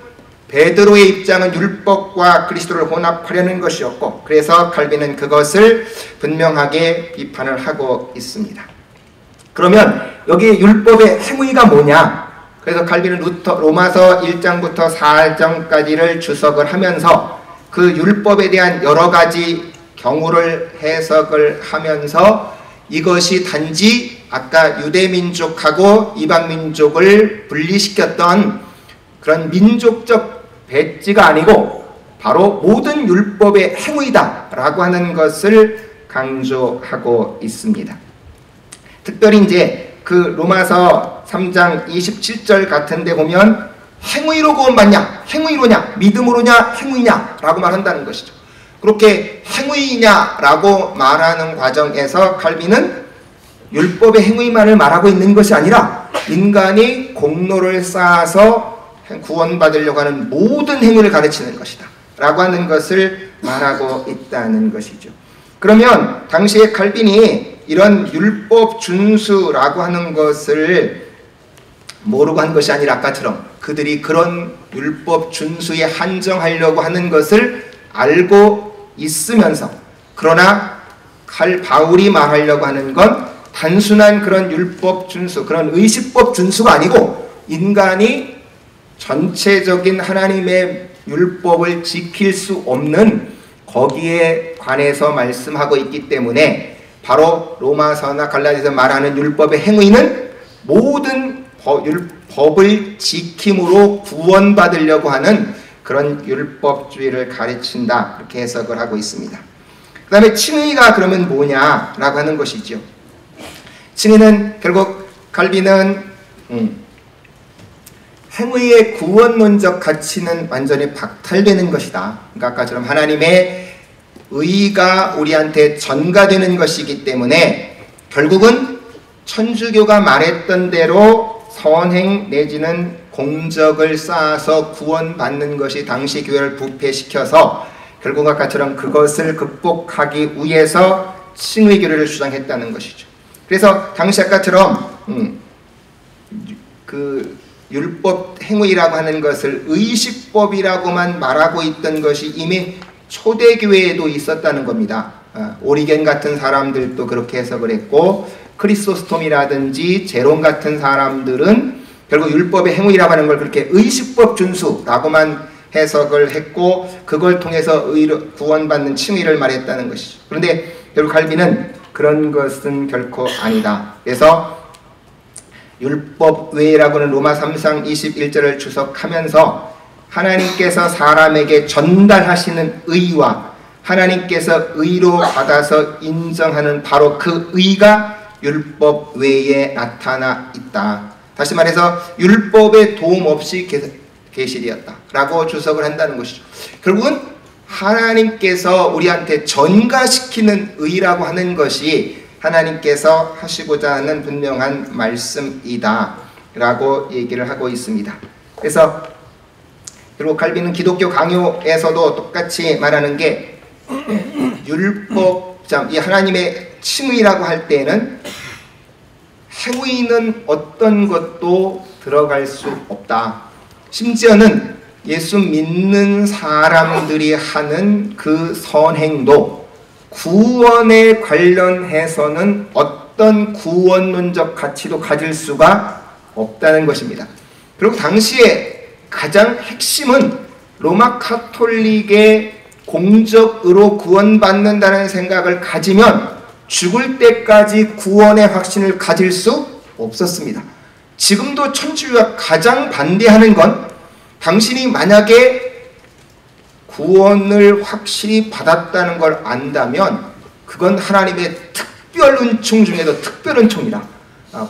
베드로의 입장은 율법과 그리스도를 혼합하려는 것이었고, 그래서 칼빈은 그것을 분명하게 비판을 하고 있습니다. 그러면 여기 율법의 행위가 뭐냐? 그래서 칼빈은 로마서 1장부터 4장까지를 주석을 하면서 그 율법에 대한 여러 가지 경우를 해석을 하면서 이것이 단지 아까 유대민족하고 이방민족을 분리시켰던 그런 민족적 배지가 아니고 바로 모든 율법의 행위다 라고 하는 것을 강조하고 있습니다. 특별히 이제 그 로마서 3장 27절 같은 데 보면 행위로 구원받냐, 행위로냐, 믿음으로냐, 행위냐 라고 말한다는 것이죠. 그렇게 행위냐라고 말하는 과정에서 칼빈은 율법의 행위만을 말하고 있는 것이 아니라 인간이 공로를 쌓아서 구원받으려고 하는 모든 행위를 가르치는 것이다 라고 하는 것을 말하고 있다는 것이죠. 그러면 당시에 칼빈이 이런 율법 준수라고 하는 것을 모르고 한 것이 아니라 아까처럼 그들이 그런 율법 준수에 한정하려고 하는 것을 알고 있으면서, 그러나 바울이 말하려고 하는 건 단순한 그런 율법 준수, 그런 의식법 준수가 아니고 인간이 전체적인 하나님의 율법을 지킬 수 없는 거기에 관해서 말씀하고 있기 때문에 바로 로마서나 갈라디아서 말하는 율법의 행위는 모든 법을 지킴으로 구원받으려고 하는 그런 율법주의를 가르친다, 이렇게 해석을 하고 있습니다. 그 다음에 칭의가 그러면 뭐냐라고 하는 것이죠. 칭의는 결국 칼빈은 행위의 구원론적 가치는 완전히 박탈되는 것이다. 그러니까 아까처럼 하나님의 의가 우리한테 전가되는 것이기 때문에 결국은 천주교가 말했던 대로 선행 내지는 공적을 쌓아서 구원받는 것이 당시 교회를 부패시켜서 결국 아까처럼 그것을 극복하기 위해서 칭의교리를 주장했다는 것이죠. 그래서 당시 아까처럼 그 율법 행위라고 하는 것을 의식법이라고만 말하고 있던 것이 이미 초대교회에도 있었다는 겁니다. 오리겐 같은 사람들도 그렇게 해석을 했고, 크리소스톰이라든지 제롬 같은 사람들은 결국 율법의 행위라고 하는 걸 그렇게 의식법 준수라고만 해석을 했고, 그걸 통해서 구원받는 칭의를 말했다는 것이죠. 그런데 결국 칼빈은 그런 것은 결코 아니다. 그래서 율법 외라고는 로마 3장 21절을 주석하면서 하나님께서 사람에게 전달하시는 의와 하나님께서 의로 받아서 인정하는 바로 그 의가 율법 외에 나타나 있다. 다시 말해서 율법의 도움 없이 계시되었다 라고 주석을 한다는 것이죠. 결국은 하나님께서 우리한테 전가시키는 의라고 하는 것이 하나님께서 하시고자 하는 분명한 말씀이다 라고 얘기를 하고 있습니다. 그래서 그리고 칼빈은 기독교 강요에서도 똑같이 말하는 게 율법, 이 하나님의 칭의라고 할 때에는 행위는 어떤 것도 들어갈 수 없다. 심지어는 예수 믿는 사람들이 하는 그 선행도 구원에 관련해서는 어떤 구원론적 가치도 가질 수가 없다는 것입니다. 그리고 당시에 가장 핵심은 로마 카톨릭의 공적으로 구원받는다는 생각을 가지면 죽을 때까지 구원의 확신을 가질 수 없었습니다. 지금도 천주교가 가장 반대하는 건 당신이 만약에 구원을 확실히 받았다는 걸 안다면 그건 하나님의 특별 은총 중에도 특별 은총이다.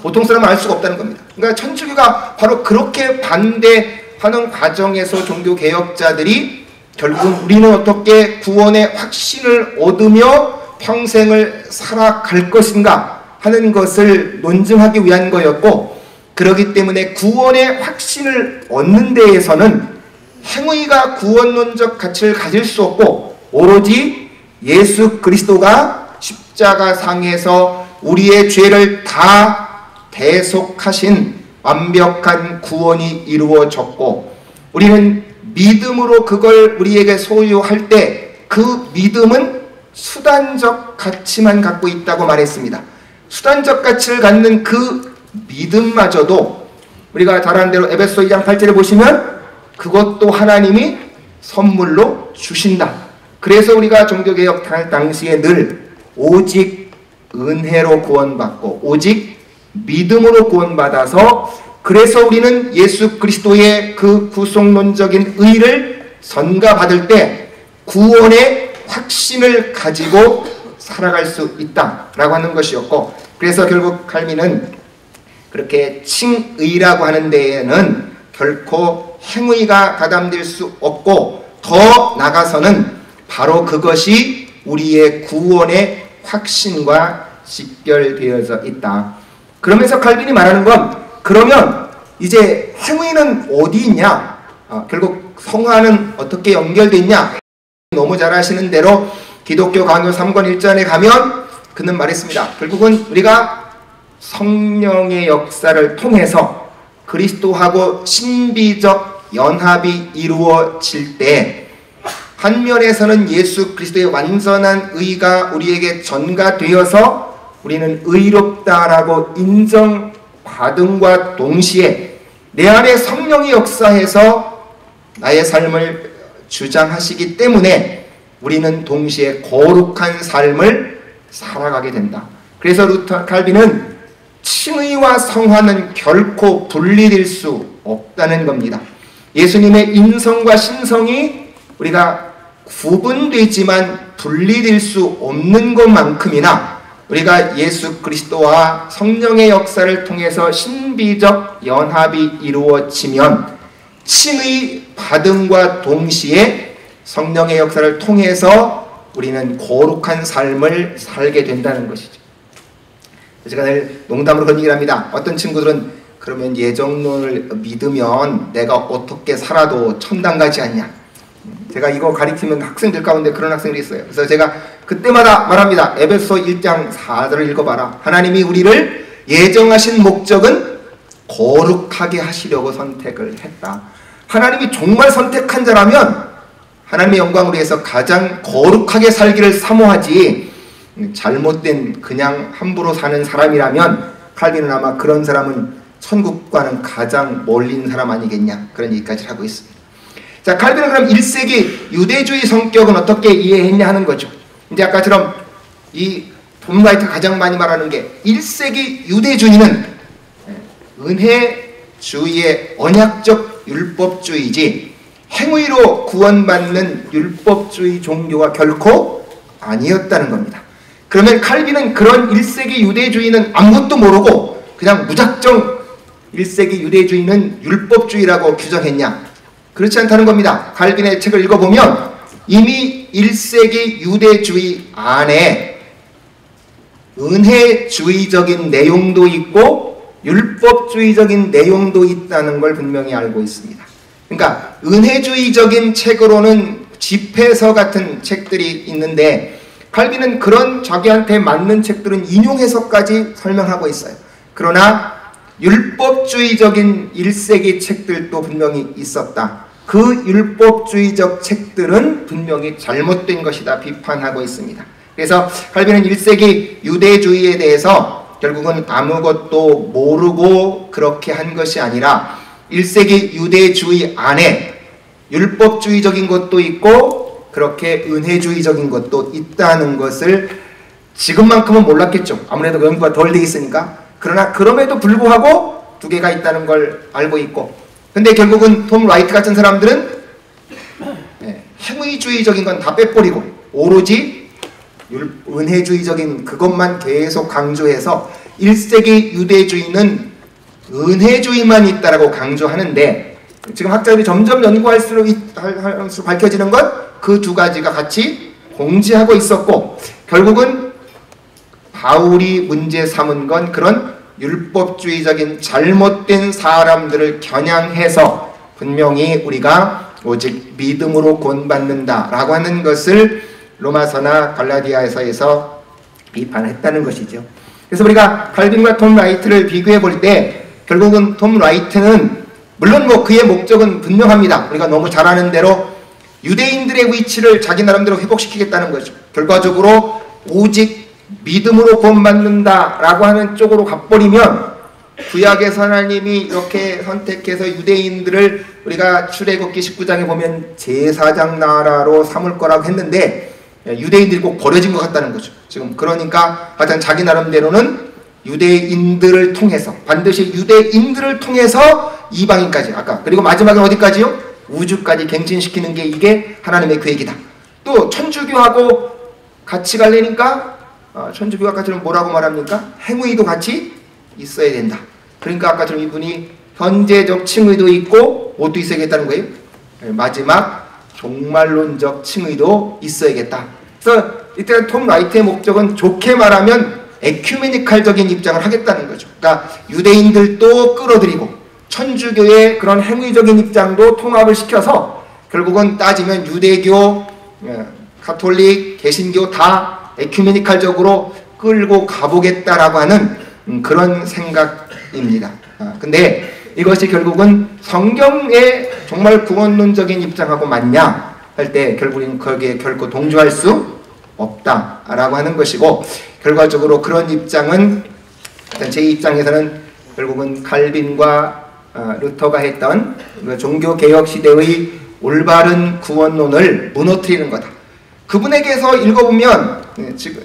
보통 사람은 알 수가 없다는 겁니다. 그러니까 천주교가 바로 그렇게 반대하는 과정에서 종교개혁자들이 결국은 우리는 어떻게 구원의 확신을 얻으며 평생을 살아갈 것인가 하는 것을 논증하기 위한 거였고, 그렇기 때문에 구원의 확신을 얻는 데에서는 행위가 구원론적 가치를 가질 수 없고 오로지 예수 그리스도가 십자가상에서 우리의 죄를 다 대속하신 완벽한 구원이 이루어졌고, 우리는 믿음으로 그걸 우리에게 소유할 때 그 믿음은 수단적 가치만 갖고 있다고 말했습니다. 수단적 가치를 갖는 그 믿음마저도 우리가 잘한 대로 에베소 2장 8절에 보시면 그것도 하나님이 선물로 주신다. 그래서 우리가 종교개혁 당시에 늘 오직 은혜로 구원받고 오직 믿음으로 구원받아서, 그래서 우리는 예수 그리스도의 그 구속론적인 의를 전가받을 때 구원의 확신을 가지고 살아갈 수 있다라고 하는 것이었고, 그래서 결국 칼빈은 그렇게 칭의라고 하는 데에는 결코 행위가 가담될 수 없고, 더 나가서는 바로 그것이 우리의 구원의 확신과 직결되어져 있다. 그러면서 칼빈이 말하는 건, 그러면 이제 행위는 어디 있냐? 결국 성화는 어떻게 연결되어 있냐? 너무 잘 아시는 대로 기독교 강요 3권 1전에 가면 그는 말했습니다. 결국은 우리가 성령의 역사를 통해서 그리스도하고 신비적 연합이 이루어질 때 한 면에서는 예수 그리스도의 완전한 의가 우리에게 전가되어서 우리는 의롭다라고 인정받음과 동시에 내 안에 성령이 역사해서 나의 삶을 주장하시기 때문에 우리는 동시에 거룩한 삶을 살아가게 된다. 그래서 루터 칼빈은 칭의와 성화는 결코 분리될 수 없다는 겁니다. 예수님의 인성과 신성이 우리가 구분되지만 분리될 수 없는 것만큼이나 우리가 예수 그리스도와 성령의 역사를 통해서 신비적 연합이 이루어지면 칭의 받음과 동시에 성령의 역사를 통해서 우리는 거룩한 삶을 살게 된다는 것이죠. 제가 늘 농담으로 그런 얘기를 합니다. 어떤 친구들은 그러면 예정론을 믿으면 내가 어떻게 살아도 천당 가지 않냐. 제가 이거 가리키면 학생들 가운데 그런 학생들이 있어요. 그래서 제가 그때마다 말합니다. 에베소 1장 4절을 읽어봐라. 하나님이 우리를 예정하신 목적은 거룩하게 하시려고 선택을 했다. 하나님이 정말 선택한 자라면 하나님의 영광을 위해서 가장 거룩하게 살기를 사모하지, 잘못된 그냥 함부로 사는 사람이라면 칼빈은 아마 그런 사람은 천국과는 가장 멀린 사람 아니겠냐, 그런 얘기까지 하고 있습니다. 자, 칼빈은 그럼 1세기 유대주의 성격은 어떻게 이해했냐 하는 거죠. 이제 아까처럼 이 돈 라이트가 가장 많이 말하는 게 1세기 유대주의는 은혜주의의 언약적 율법주의지 행위로 구원받는 율법주의 종교가 결코 아니었다는 겁니다. 그러면 칼빈은 그런 1세기 유대주의는 아무것도 모르고 그냥 무작정 1세기 유대주의는 율법주의라고 규정했냐? 그렇지 않다는 겁니다. 칼빈의 책을 읽어보면 이미 1세기 유대주의 안에 은혜주의적인 내용도 있고 율법주의적인 내용도 있다는 걸 분명히 알고 있습니다. 그러니까 은혜주의적인 책으로는 집회서 같은 책들이 있는데 칼빈은 그런 자기한테 맞는 책들은 인용해서까지 설명하고 있어요. 그러나 율법주의적인 1세기 책들도 분명히 있었다. 그 율법주의적 책들은 분명히 잘못된 것이다 비판하고 있습니다. 그래서 칼빈은 1세기 유대주의에 대해서 결국은 아무것도 모르고 그렇게 한 것이 아니라 1세기 유대주의 안에 율법주의적인 것도 있고 그렇게 은혜주의적인 것도 있다는 것을 지금만큼은 몰랐겠죠. 아무래도 연구가 덜 돼 있으니까. 그러나 그럼에도 불구하고 두 개가 있다는 걸 알고 있고, 근데 결국은 톰 라이트 같은 사람들은 행위주의적인 건 다 빼버리고 오로지 은혜주의적인 그것만 계속 강조해서 1세기 유대주의는 은혜주의만 있다라고 강조하는데, 지금 학자들이 점점 연구할수록 밝혀지는 것 그 두 가지가 같이 공지하고 있었고, 결국은 바울이 문제 삼은 건 그런 율법주의적인 잘못된 사람들을 겨냥해서 분명히 우리가 오직 믿음으로 구원받는다 라고 하는 것을 로마서나 갈라디아서에서 비판했다는 것이죠. 그래서 우리가 칼빈과 톰 라이트를 비교해 볼 때 결국은 톰 라이트는 물론 그의 목적은 분명합니다. 우리가 너무 잘 아는 대로 유대인들의 위치를 자기 나름대로 회복시키겠다는 거죠. 결과적으로 오직 믿음으로 구원받는다 라고 하는 쪽으로 가버리면 구약에서 하나님이 이렇게 선택해서 유대인들을 우리가 출애굽기 19장에 보면 제사장 나라로 삼을 거라고 했는데 유대인들이 꼭 버려진 것 같다는 거죠. 지금 그러니까 하여튼 자기 나름대로는 유대인들을 통해서 반드시 유대인들을 통해서 이방인까지 아까 그리고 마지막은 어디까지요? 우주까지 갱신시키는 게 이게 하나님의 계획이다. 또 천주교하고 같이 가려니까 천주교학과처럼 뭐라고 말합니까? 행위도 같이 있어야 된다. 그러니까 아까처럼 이분이 현재적 칭의도 있고 뭣도 있어야겠다는 거예요? 마지막 종말론적 칭의도 있어야겠다. 그래서 이때 톰 라이트의 목적은 좋게 말하면 에큐메니칼적인 입장을 하겠다는 거죠. 그러니까 유대인들도 끌어들이고 천주교의 그런 행위적인 입장도 통합을 시켜서 결국은 따지면 유대교, 가톨릭, 개신교 다 에큐메니칼적으로 끌고 가보겠다라고 하는 그런 생각입니다. 근데 이것이 결국은 성경의 정말 구원론적인 입장하고 맞냐 할 때 결국은 거기에 결코 동조할 수 없다라고 하는 것이고, 결과적으로 그런 입장은 제 입장에서는 결국은 칼빈과 루터가 했던 종교개혁 시대의 올바른 구원론을 무너뜨리는 거다. 그분에게서 읽어보면 지금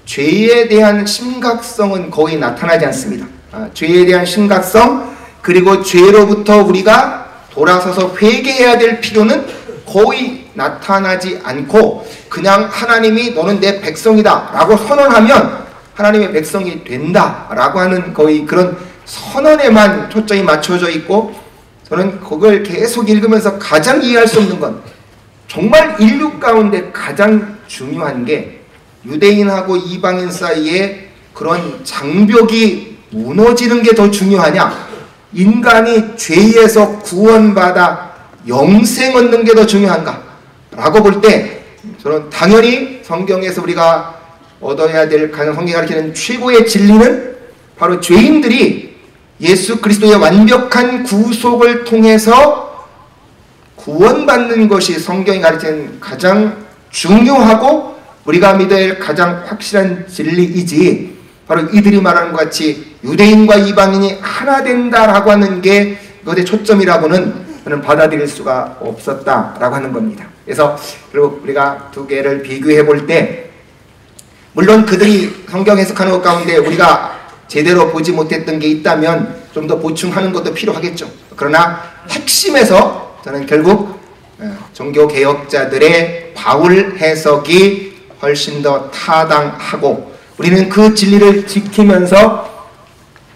죄에 대한 심각성은 거의 나타나지 않습니다. 죄에 대한 심각성 그리고 죄로부터 우리가 돌아서서 회개해야 될 필요는 거의 나타나지 않고 그냥 하나님이 너는 내 백성이다 라고 선언하면 하나님의 백성이 된다 라고 하는 거의 그런 선언에만 초점이 맞춰져 있고, 저는 그걸 계속 읽으면서 가장 이해할 수 없는 건 정말 인류 가운데 가장 중요한 게 유대인하고 이방인 사이에 그런 장벽이 무너지는 게 더 중요하냐, 인간이 죄에서 구원받아 영생 얻는 게 더 중요한가 라고 볼 때 저는 당연히 성경에서 우리가 얻어야 될 가장 성경이 가르치는 최고의 진리는 바로 죄인들이 예수 그리스도의 완벽한 구속을 통해서 구원받는 것이 성경이 가르치는 가장 중요하고 우리가 믿어야 할 가장 확실한 진리이지, 바로 이들이 말하는 것 같이 유대인과 이방인이 하나 된다라고 하는 게 그것의 초점이라고는 저는 받아들일 수가 없었다라고 하는 겁니다. 그래서 결국 우리가 두 개를 비교해 볼 때 물론 그들이 성경 해석하는 것 가운데 우리가 제대로 보지 못했던 게 있다면 좀 더 보충하는 것도 필요하겠죠. 그러나 핵심에서 저는 결국 종교개혁자들의 바울 해석이 훨씬 더 타당하고 우리는 그 진리를 지키면서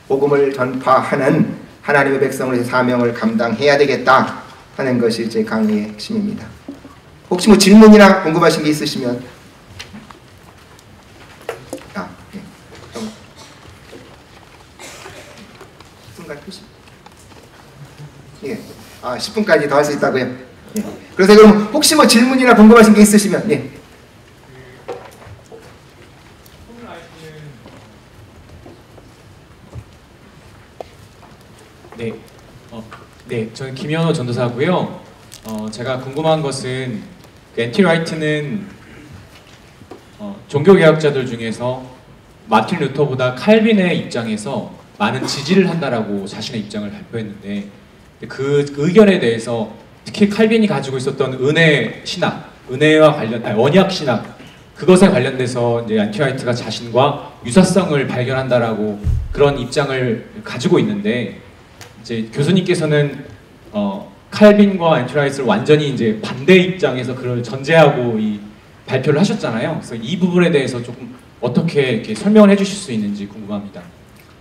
복음을 전파하는 하나님의 백성으로의 사명을 감당해야 되겠다 하는 것이 제 강의의 핵심입니다. 혹시 뭐 질문이나 궁금하신 게 있으시면 네. 순간 표시. 예. 10분까지 더 할 수 있다고요? 예. 그래서 그럼 혹시 뭐 질문이나 궁금하신 게 있으시면 예. 네, 네, 저는 김현호 전도사고요. 제가 궁금한 것은 그 N.T. 라이트는 종교개혁자들 중에서 마틴 루터보다 칼빈의 입장에서 많은 지지를 한다라고 자신의 입장을 발표했는데 그 의견에 대해서 특히 칼빈이 가지고 있었던 은혜 신학, 은혜와 원약 신학 그것에 관련돼서 이제 N.T. 라이트가 자신과 유사성을 발견한다라고 그런 입장을 가지고 있는데 이제 교수님께서는 칼빈과 N.T. 라이트를 완전히 이제 반대 입장에서 그걸 전제하고 이 발표를 하셨잖아요. 그래서 이 부분에 대해서 조금 어떻게 이렇게 설명을 해주실 수 있는지 궁금합니다.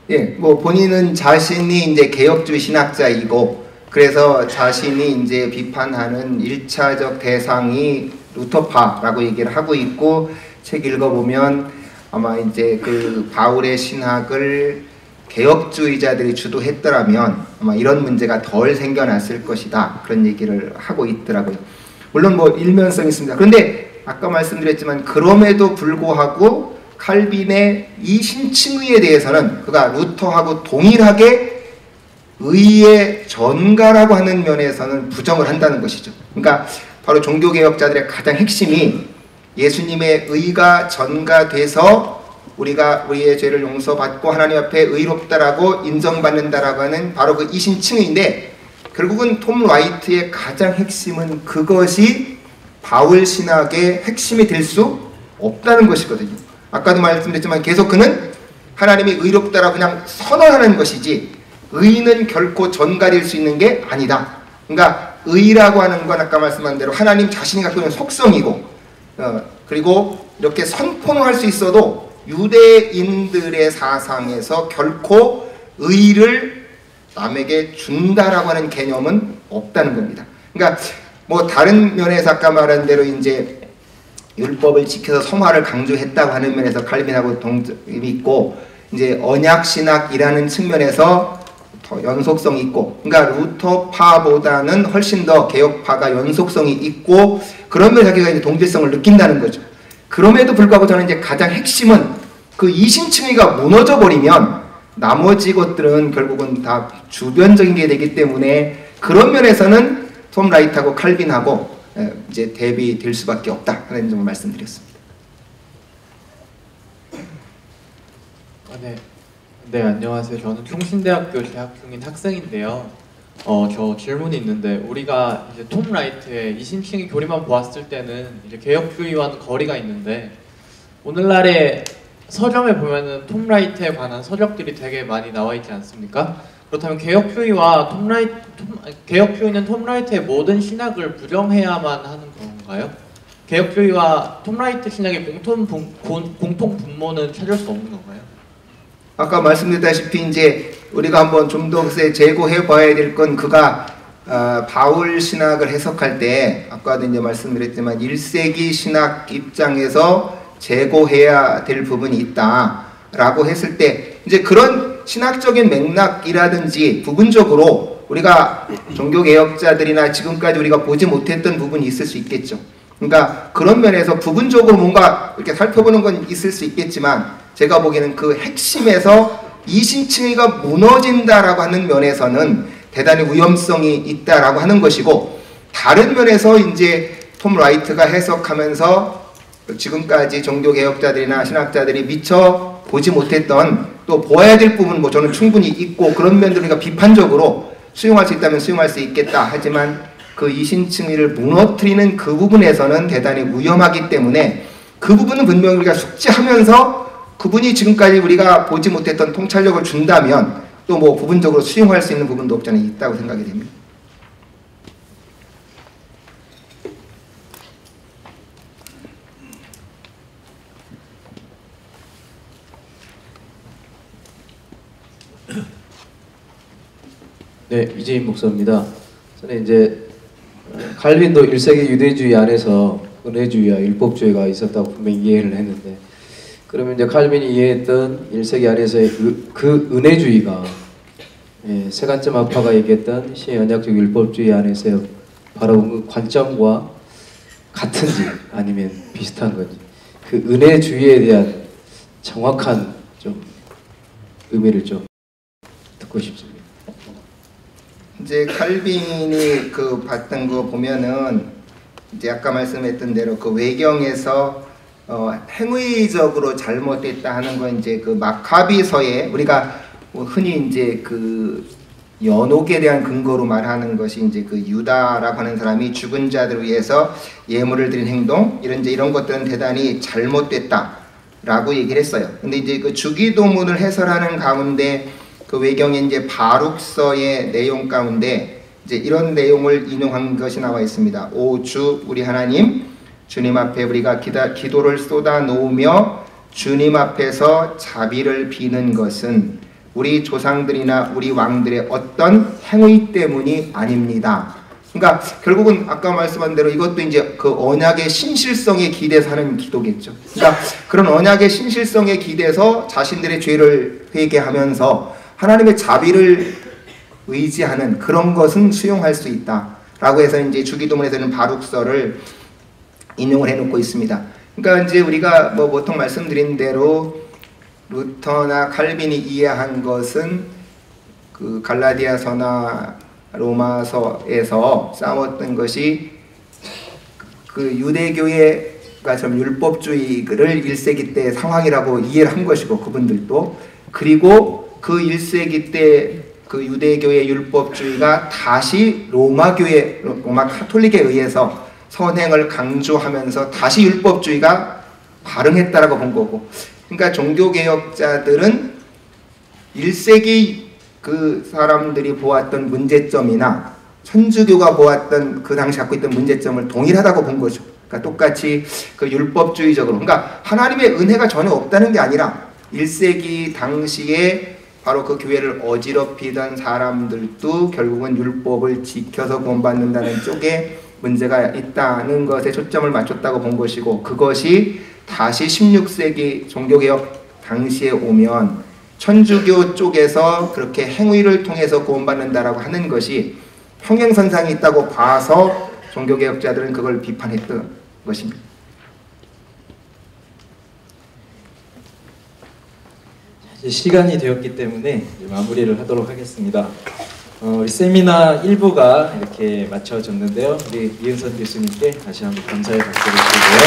예, 뭐 본인은 자신이 이제 개혁주의 신학자이고 그래서 자신이 이제 비판하는 1차적 대상이 루터파라고 얘기를 하고 있고 책 읽어보면 아마 이제 그 바울의 신학을 개혁주의자들이 주도했더라면 아마 이런 문제가 덜 생겨났을 것이다 그런 얘기를 하고 있더라고요. 물론 뭐 일면성이 있습니다. 그런데 아까 말씀드렸지만 그럼에도 불구하고 칼빈의 이 신칭의에 대해서는 그가 루터하고 동일하게 의의 전가라고 하는 면에서는 부정을 한다는 것이죠. 그러니까 바로 종교개혁자들의 가장 핵심이 예수님의 의가 전가돼서 우리가 우리의 죄를 용서받고 하나님 앞에 의롭다라고 인정받는다라고 하는 바로 그 이신칭의인데 결국은 톰 라이트의 가장 핵심은 그것이 바울 신학의 핵심이 될 수 없다는 것이거든요. 아까도 말씀드렸지만 계속 그는 하나님이 의롭다라고 그냥 선언하는 것이지 의는 결코 전가될 수 있는 게 아니다. 그러니까 의라고 하는 건 아까 말씀한 대로 하나님 자신이 갖고 있는 속성이고 그리고 이렇게 선포는 할 수 있어도 유대인들의 사상에서 결코 의를 남에게 준다라고 하는 개념은 없다는 겁니다. 그러니까 뭐 다른 면에서 아까 말한 대로 이제 율법을 지켜서 성화를 강조했다고 하는 면에서 칼빈하고 동점이 있고 이제 언약신학이라는 측면에서 더 연속성이 있고 그러니까 루터파보다는 훨씬 더 개혁파가 연속성이 있고 그런 면에서 자기가 이제 동질성을 느낀다는 거죠. 그럼에도 불구하고 저는 이제 가장 핵심은 그 이신칭의가 무너져 버리면 나머지 것들은 결국은 다 주변적인 게 되기 때문에 그런 면에서는 톰 라이트하고 칼빈하고 이제 대비될 수밖에 없다 하는 점을 말씀드렸습니다. 네, 안녕하세요. 저는 충신대학교 재학 중인 학생인데요. 저 질문이 있는데 우리가 이제 톰 라이트의 이신칭의 교리만 보았을 때는 이제 개혁주의와는 거리가 있는데 오늘날의 서점에 보면은 톰 라이트에 관한 서적들이 되게 많이 나와 있지 않습니까? 그렇다면 개혁주의는 톰 라이트의 모든 신학을 부정해야만 하는 건가요? 개혁주의와 톰 라이트 신학의 공통 분모는 찾을 수 없는 건가요? 아까 말씀드렸다시피 이제 우리가 한번 좀 더 재고해 봐야 될 건 그가 바울 신학을 해석할 때 아까도 이제 말씀드렸지만 1세기 신학 입장에서 재고해야 될 부분이 있다라고 했을 때 이제 그런 신학적인 맥락이라든지 부분적으로 우리가 종교개혁자들이나 지금까지 우리가 보지 못했던 부분이 있을 수 있겠죠. 그러니까 그런 면에서 부분적으로 뭔가 이렇게 살펴보는 건 있을 수 있겠지만 제가 보기에는 그 핵심에서 이신칭의가 무너진다라고 하는 면에서는 대단히 위험성이 있다라고 하는 것이고 다른 면에서 이제 톰 라이트가 해석하면서 지금까지 종교개혁자들이나 신학자들이 미처 보지 못했던 또 보아야 될 부분 뭐 저는 충분히 있고 그런 면들 우리가 비판적으로 수용할 수 있다면 수용할 수 있겠다 하지만 그 이신칭의를 무너뜨리는 그 부분에서는 대단히 위험하기 때문에 그 부분은 분명히 우리가 숙지하면서 그분이 지금까지 우리가 보지 못했던 통찰력을 준다면 또 뭐 부분적으로 수용할 수 있는 부분도 없지 않아 있다고 생각이 됩니다. 네, 이재인 목사입니다. 저는 이제 칼빈도 1세기 유대주의 안에서 은혜주의와 율법주의가 있었다고 분명히 이해를 했는데, 그러면 이제 칼빈이 이해했던 1세기 안에서의 그 은혜주의가 세간점 아파가 얘기했던 신언약적 율법주의 안에서 바로 그 관점과 같은지 아니면 비슷한 건지, 그 은혜주의에 대한 정확한 좀 의미를 좀 듣고 싶습니다. 이제 칼빈이 그 봤던 거 보면은 이제 아까 말씀했던 대로 그 외경에서 행위적으로 잘못됐다 하는 건 이제 그 마카비서에 우리가 뭐 흔히 이제 그 연옥에 대한 근거로 말하는 것이 이제 그 유다라고 하는 사람이 죽은 자들을 위해서 예물을 드린 행동 이런 것들은 대단히 잘못됐다라고 얘기를 했어요. 근데 이제 그 주기도문을 해설하는 가운데 그 외경에 이제 바룩서의 내용 가운데 이제 이런 내용을 인용한 것이 나와 있습니다. 오 주 우리 하나님, 주님 앞에 우리가 기도를 쏟아 놓으며 주님 앞에서 자비를 비는 것은 우리 조상들이나 우리 왕들의 어떤 행위 때문이 아닙니다. 그러니까 결국은 아까 말씀한 대로 이것도 이제 그 언약의 신실성에 기대서 하는 기도겠죠. 그러니까 그런 언약의 신실성에 기대서 자신들의 죄를 회개하면서 하나님의 자비를 의지하는 그런 것은 수용할 수 있다라고 해서 이제 주기도문에서는 바룩서를 인용을 해놓고 있습니다. 그러니까 이제 우리가 뭐 보통 말씀드린 대로 루터나 칼빈이 이해한 것은 그 갈라디아서나 로마서에서 싸웠던 것이 그 유대교회가 좀 율법주의를 1세기 때 상황이라고 이해를 한 것이고 그분들도, 그리고 그 1세기 때 그 유대교의 율법주의가 다시 로마 카톨릭에 의해서 선행을 강조하면서 다시 율법주의가 발흥했다라고 본 거고, 그러니까 종교개혁자들은 1세기 그 사람들이 보았던 문제점이나 천주교가 보았던 그 당시 갖고 있던 문제점을 동일하다고 본 거죠. 그러니까 똑같이 그 율법주의적으로, 그러니까 하나님의 은혜가 전혀 없다는 게 아니라 1세기 당시에 바로 그 교회를 어지럽히던 사람들도 결국은 율법을 지켜서 구원받는다는 쪽에 문제가 있다는 것에 초점을 맞췄다고 본 것이고, 그것이 다시 16세기 종교개혁 당시에 오면 천주교 쪽에서 그렇게 행위를 통해서 구원받는다라고 하는 것이 평행선상이 있다고 봐서 종교개혁자들은 그걸 비판했던 것입니다. 이제 시간이 되었기 때문에 마무리를 하도록 하겠습니다. 우리 세미나 1부가 이렇게 마쳐졌는데요. 우리 이은선 교수님께 다시 한번 감사의 박수를 드리고요.